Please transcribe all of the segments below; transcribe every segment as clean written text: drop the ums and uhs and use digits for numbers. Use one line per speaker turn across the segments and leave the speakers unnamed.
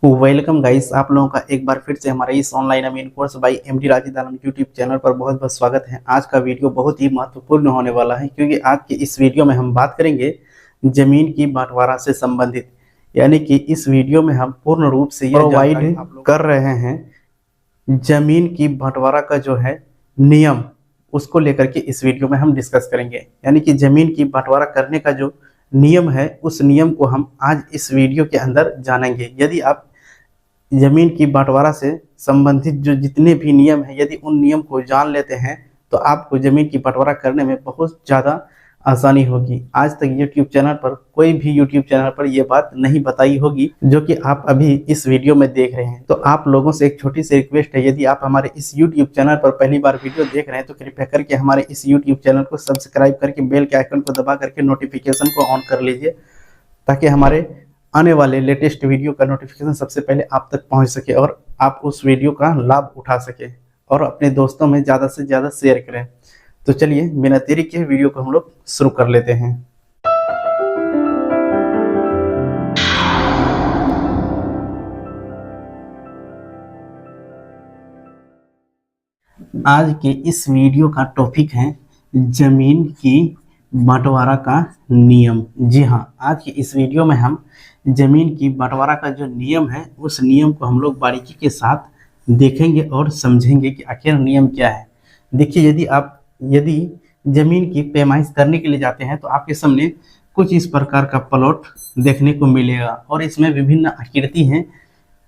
Welcome guys, आप लोगों का एक बार फिर से हमारे इस ऑनलाइन अमीन course by MD Rashid Alam YouTube channel पर बहुत बहुत स्वागत है। आज का वीडियो बहुत ही महत्वपूर्ण होने वाला है क्योंकि आज की इस वीडियो में हम बात करेंगे जमीन की बंटवारा से संबंधित। यानी कि इस वीडियो में हम पूर्ण रूप से ये प्रोवाइड कर रहे हैं जमीन की बंटवारा का जो है नियम, उसको लेकर के इस वीडियो में हम डिस्कस करेंगे। यानी कि जमीन की बंटवारा करने का जो नियम है उस नियम को हम आज इस वीडियो के अंदर जानेंगे। यदि आप जमीन की बंटवारा से संबंधित जो जितने भी नियम हैं, यदि उन नियम को जान लेते हैं तो आपको जमीन की बंटवारा करने में बहुत ज़्यादा आसानी होगी। आज तक यूट्यूब चैनल पर कोई भी यूट्यूब चैनल पर यह बात नहीं बताई होगी जो कि आप अभी इस वीडियो में देख रहे हैं। तो आप लोगों से एक छोटी सी रिक्वेस्ट है, यदि आप हमारे इस यूट्यूब चैनल पर पहली बार वीडियो देख रहे हैं तो कृपया करके हमारे इस यूट्यूब चैनल को सब्सक्राइब करके बेल के आइकन को दबा करके नोटिफिकेशन को ऑन कर लीजिए ताकि हमारे आने वाले लेटेस्ट वीडियो का नोटिफिकेशन सबसे पहले आप तक पहुंच सके और आप उस वीडियो का लाभ उठा सके और अपने दोस्तों में ज़्यादा से ज़्यादा शेयर करें। तो चलिए बिना देरी के वीडियो को हम लोग शुरू कर लेते हैं। आज के इस वीडियो का टॉपिक है जमीन की बंटवारा का नियम। जी हाँ, आज की इस वीडियो में हम जमीन की बंटवारा का जो नियम है उस नियम को हम लोग बारीकी के साथ देखेंगे और समझेंगे कि आखिर नियम क्या है। देखिए, यदि जमीन की पैमाइश करने के लिए जाते हैं तो आपके सामने कुछ इस प्रकार का प्लॉट देखने को मिलेगा और इसमें विभिन्न आकृति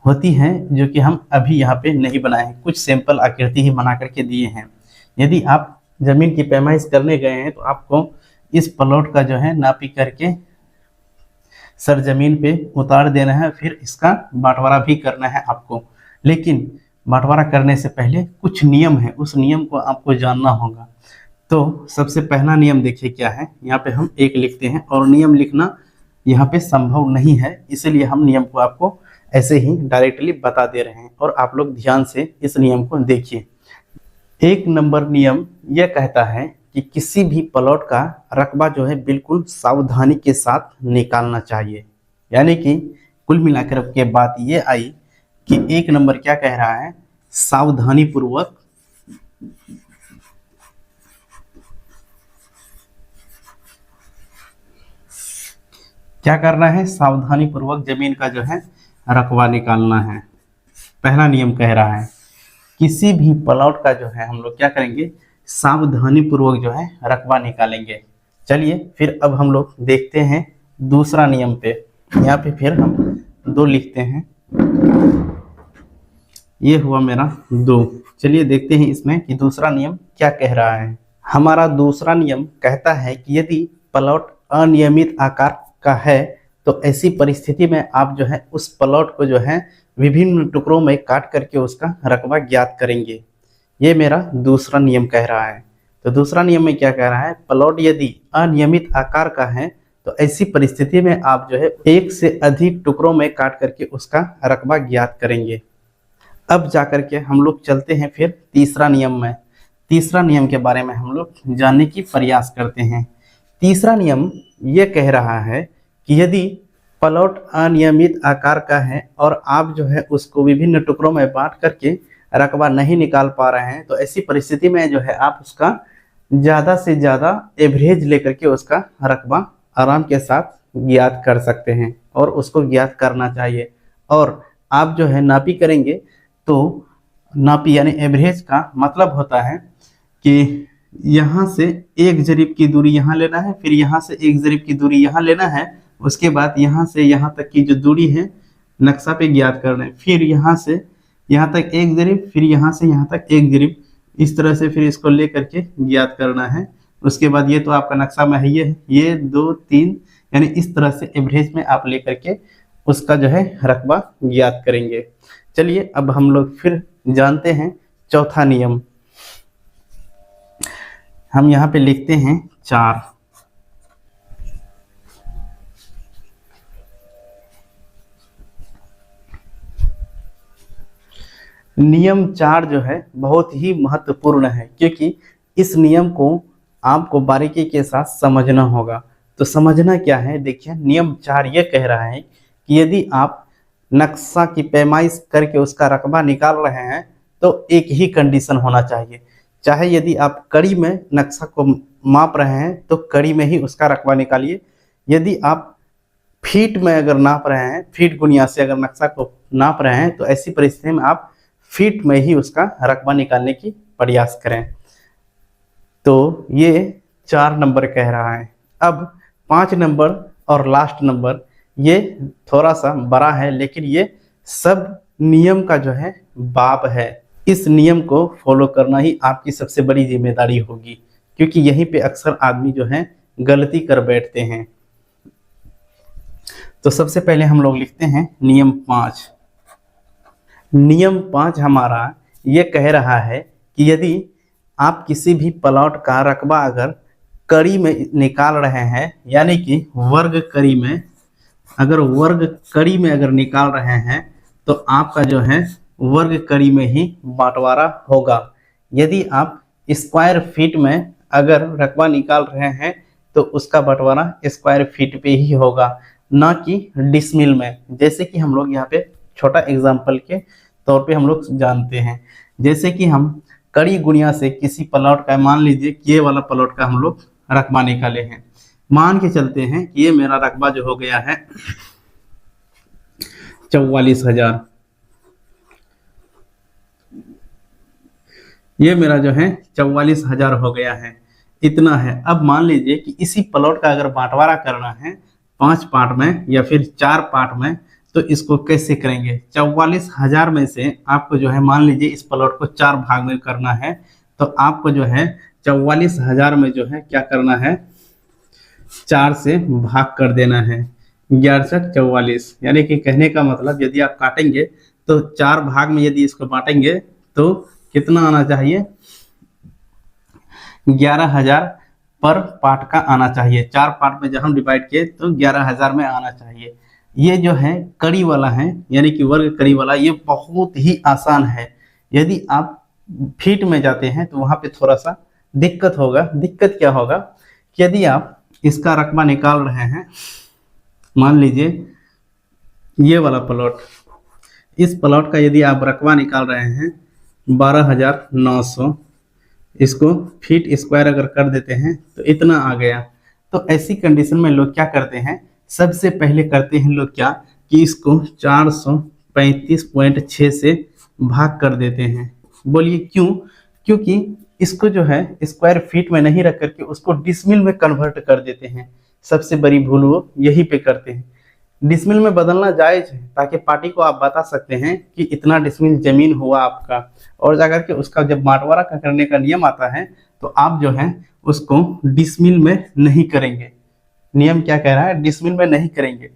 होती हैं जो कि हम अभी यहाँ पे नहीं बनाए हैं, कुछ सैंपल आकृति ही बना करके दिए हैं। यदि आप जमीन की पैमाइश करने गए हैं तो आपको इस प्लॉट का जो है नापी करके सरजमीन पे उतार देना है, फिर इसका बंटवारा भी करना है आपको। लेकिन बंटवारा करने से पहले कुछ नियम है, उस नियम को आपको जानना होगा। तो सबसे पहला नियम देखिए क्या है। यहाँ पे हम एक लिखते हैं और नियम लिखना यहाँ पे संभव नहीं है, इसलिए हम नियम को आपको ऐसे ही डायरेक्टली बता दे रहे हैं और आप लोग ध्यान से इस नियम को देखिए। 1 नंबर नियम यह कहता है कि किसी भी प्लॉट का रकबा जो है बिल्कुल सावधानी के साथ निकालना चाहिए। यानी कि कुल मिलाकर के बात ये आई कि 1 नंबर क्या कह रहा है, सावधानी पूर्वक क्या करना है, सावधानी पूर्वक जमीन का जो है रकबा निकालना है। पहला नियम कह रहा है किसी भी प्लॉट का जो है हम लोग क्या करेंगे, सावधानी पूर्वक जो है रकबा निकालेंगे। चलिए फिर अब हम लोग देखते हैं दूसरा नियम पे। यहाँ पे फिर हम 2 लिखते हैं, ये हुआ मेरा 2। चलिए देखते हैं इसमें कि दूसरा नियम क्या कह रहा है। हमारा दूसरा नियम कहता है कि यदि प्लॉट अनियमित आकार का है तो ऐसी परिस्थिति में आप जो है उस प्लॉट को जो है विभिन्न टुकड़ों में काट करके उसका रकबा ज्ञात करेंगे। ये मेरा दूसरा नियम कह रहा है। तो दूसरा नियम में क्या कह रहा है, प्लॉट यदि अनियमित आकार का है तो ऐसी परिस्थिति में आप जो है 1 से अधिक टुकड़ों में काट करके उसका रकबा ज्ञात करेंगे। अब जाकर के हम लोग चलते हैं फिर तीसरा नियम में। तीसरा नियम के बारे में हम लोग जानने की प्रयास करते हैं। तीसरा नियम ये कह रहा है कि यदि प्लॉट अनियमित आकार का है और आप जो है उसको विभिन्न टुकड़ों में बांट करके रकबा नहीं निकाल पा रहे हैं तो ऐसी परिस्थिति में जो है आप उसका ज़्यादा से ज़्यादा एवरेज लेकर के उसका रकबा आराम के साथ ज्ञात कर सकते हैं और उसको ज्ञात करना चाहिए। और आप जो है नापी करेंगे तो नापी यानी एवरेज का मतलब होता है कि यहाँ से 1 जरीब की दूरी यहाँ लेना है, फिर यहाँ से 1 जरीब की दूरी यहाँ लेना है, उसके बाद यहाँ से यहाँ तक की जो दूरी है नक्शा पे ज्ञात करना है, फिर यहाँ से यहाँ तक 1 जरीब, फिर यहाँ से यहाँ तक 1 जरीब, इस तरह से फिर इसको ले करके ज्ञात करना है। उसके बाद ये तो आपका नक्शा में है, ये 2 3 यानी इस तरह से एवरेज में आप ले करके उसका जो है रकबा ज्ञात करेंगे। चलिए अब हम लोग फिर जानते हैं चौथा नियम। हम यहाँ पे लिखते हैं 4। नियम 4 जो है बहुत ही महत्वपूर्ण है क्योंकि इस नियम को आपको बारीकी के साथ समझना होगा। तो समझना क्या है, देखिए नियम 4 ये कह रहा है कि यदि आप नक्शा की पैमाइश करके उसका रकबा निकाल रहे हैं तो एक ही कंडीशन होना चाहिए, चाहे यदि आप कड़ी में नक्शा को माप रहे हैं तो कड़ी में ही उसका रकबा निकालिए, यदि आप फीट में अगर नाप रहे हैं, फीट गुणिया से अगर नक्शा को नाप रहे हैं तो ऐसी परिस्थिति में आप फीट में ही उसका रकबा निकालने की प्रयास करें। तो ये 4 नंबर कह रहा है। अब 5 नंबर और लास्ट नंबर ये थोड़ा सा बड़ा है, लेकिन ये सब नियम का जो है बाब है। इस नियम को फॉलो करना ही आपकी सबसे बड़ी जिम्मेदारी होगी, क्योंकि यहीं पे अक्सर आदमी जो है गलती कर बैठते हैं। तो सबसे पहले हम लोग लिखते हैं नियम 5। नियम 5 हमारा ये कह रहा है कि यदि आप किसी भी प्लॉट का रकबा अगर कड़ी में निकाल रहे हैं, यानी कि वर्ग कड़ी में, अगर वर्ग कड़ी में अगर निकाल रहे हैं तो आपका जो है वर्ग कड़ी में ही बंटवारा होगा। यदि आप स्क्वायर फीट में अगर रकबा निकाल रहे हैं तो उसका बंटवारा स्क्वायर फीट पे ही होगा, ना कि डिसमिल में। जैसे कि हम लोग यहाँ पे छोटा एग्जाम्पल के तौर पे हम लोग जानते हैं, जैसे कि हम कड़ी गुणिया से किसी प्लॉट का, मान लीजिए कि ये वाला प्लॉट का हम लोग रकबा निकाले हैं, मान के चलते हैं कि ये मेरा रकबा जो हो गया है 44,000, ये मेरा जो है 44,000 हो गया है, इतना है। अब मान लीजिए कि इसी प्लॉट का अगर बंटवारा करना है 5 पार्ट में या फिर 4 पार्ट में, तो इसको कैसे करेंगे? 44,000 में से आपको जो है, मान लीजिए इस प्लॉट को 4 भाग में करना है, तो आपको जो है 44,000 में जो है क्या करना है, 4 से भाग कर देना है, 1144। यानी कि कहने का मतलब यदि आप काटेंगे तो 4 भाग में यदि इसको बांटेंगे तो कितना आना चाहिए, 11,000 पर पार्ट का आना चाहिए। 4 पार्ट में जब हम डिवाइड किए तो 11,000 में आना चाहिए। ये जो है कड़ी वाला है, यानी कि वर्ग कड़ी वाला, ये बहुत ही आसान है। यदि आप फीट में जाते हैं तो वहाँ पे थोड़ा सा दिक्कत होगा। दिक्कत क्या होगा कि यदि आप इसका रकबा निकाल रहे हैं, मान लीजिए ये वाला प्लॉट, इस प्लॉट का यदि आप रकबा निकाल रहे हैं 12,900, इसको फीट स्क्वायर अगर कर देते हैं तो इतना आ गया। तो ऐसी कंडीशन में लोग क्या करते हैं, सबसे पहले करते हैं लोग क्या कि इसको 435.6 से भाग कर देते हैं। बोलिए क्यों? क्योंकि इसको जो है स्क्वायर फीट में नहीं रख करके उसको डिसमिल में कन्वर्ट कर देते हैं। सबसे बड़ी भूल वो यही पे करते हैं। डिसमिल में बदलना जायज है, ताकि पार्टी को आप बता सकते हैं कि इतना डिसमिल जमीन हुआ आपका, और जाकर के उसका जब बंटवारा करने का नियम आता है तो आप जो है उसको डिसमिल में नहीं करेंगे। नियम क्या कह रहा है, डिसमिल में नहीं करेंगे।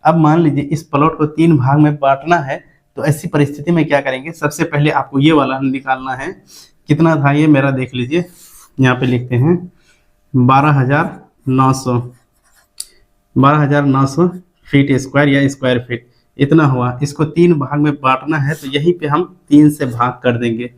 अब मान लीजिए इस प्लॉट को 3 भाग में बांटना है, तो ऐसी परिस्थिति में क्या करेंगे, सबसे पहले आपको ये वाला निकालना है। कितना था ये मेरा, देख लीजिए, यहाँ पे लिखते हैं 12,900 फीट स्क्वायर या स्क्वायर फीट, इतना हुआ। इसको 3 भाग में बांटना है, तो यहीं पे हम 3 से भाग कर देंगे।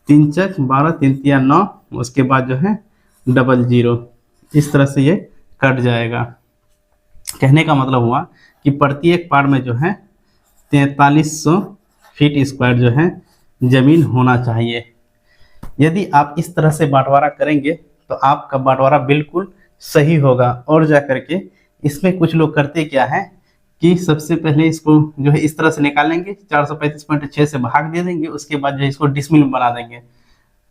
3 चक 12, 3 तिया 9, उसके बाद जो है 00, इस तरह से ये कट जाएगा। कहने का मतलब हुआ कि प्रत्येक पार्ट में जो है 4300 फीट स्क्वायर जो है जमीन होना चाहिए। यदि आप इस तरह से बंटवारा करेंगे तो आपका बंटवारा बिल्कुल सही होगा। और जा करके इसमें कुछ लोग करते क्या है कि सबसे पहले इसको जो है इस तरह से निकालेंगे, 435.6 से भाग दे देंगे, उसके बाद जो है इसको डिसमिल बना देंगे।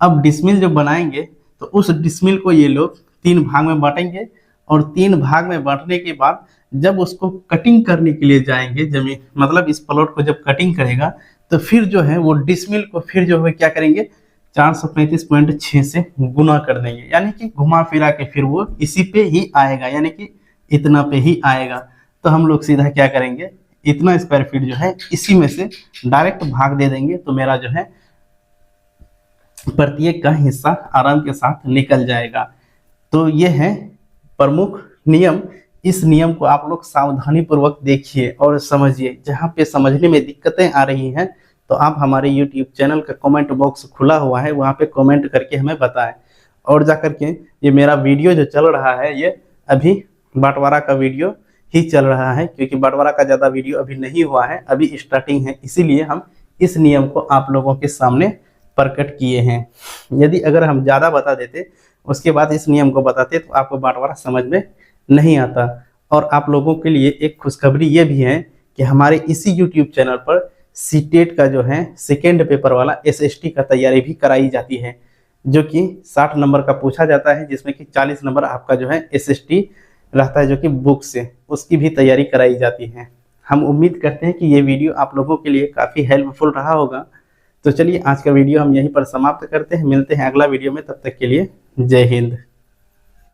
अब डिसमिल जो बनाएंगे तो उस डिसमिल को ये लोग 3 भाग में बांटेंगे, और 3 भाग में बांटने के बाद जब उसको कटिंग करने के लिए जाएंगे जमीन, मतलब इस प्लॉट को जब कटिंग करेगा तो फिर जो है वो डिसमिल को फिर जो है क्या करेंगे, 435.6 से गुना कर देंगे, यानी कि घुमा फिरा के फिर वो इसी पे ही आएगा, यानी कि इतना पे ही आएगा। तो हम लोग सीधा क्या करेंगे, इतना स्क्वायर फीट जो है इसी में से डायरेक्ट भाग दे देंगे, तो मेरा जो है प्रत्येक का हिस्सा आराम के साथ निकल जाएगा। तो ये है प्रमुख नियम। इस नियम को आप लोग सावधानी पूर्वक देखिए और समझिए। जहाँ पे समझने में दिक्कतें आ रही हैं तो आप हमारे YouTube चैनल का कमेंट बॉक्स खुला हुआ है, वहाँ पे कमेंट करके हमें बताएं। और जाकर के ये मेरा वीडियो जो चल रहा है, ये अभी बंटवारा का वीडियो ही चल रहा है, क्योंकि बंटवारा का ज़्यादा वीडियो अभी नहीं हुआ है, अभी स्टार्टिंग है, इसीलिए हम इस नियम को आप लोगों के सामने प्रकट किए हैं। यदि अगर हम ज़्यादा बता देते, उसके बाद इस नियम को बताते, तो आपको बंटवारा समझ में नहीं आता। और आप लोगों के लिए एक खुशखबरी ये भी है कि हमारे इसी यूट्यूब चैनल पर सीटेट का जो है सेकेंड पेपर वाला SST का तैयारी भी कराई जाती है, जो कि 60 नंबर का पूछा जाता है, जिसमें कि 40 नंबर आपका जो है SST रहता है, जो कि बुक से, उसकी भी तैयारी कराई जाती है। हम उम्मीद करते हैं कि ये वीडियो आप लोगों के लिए काफ़ी हेल्पफुल रहा होगा। तो चलिए आज का वीडियो हम यहीं पर समाप्त करते हैं, मिलते हैं अगला वीडियो में, तब तक के लिए जय हिंद।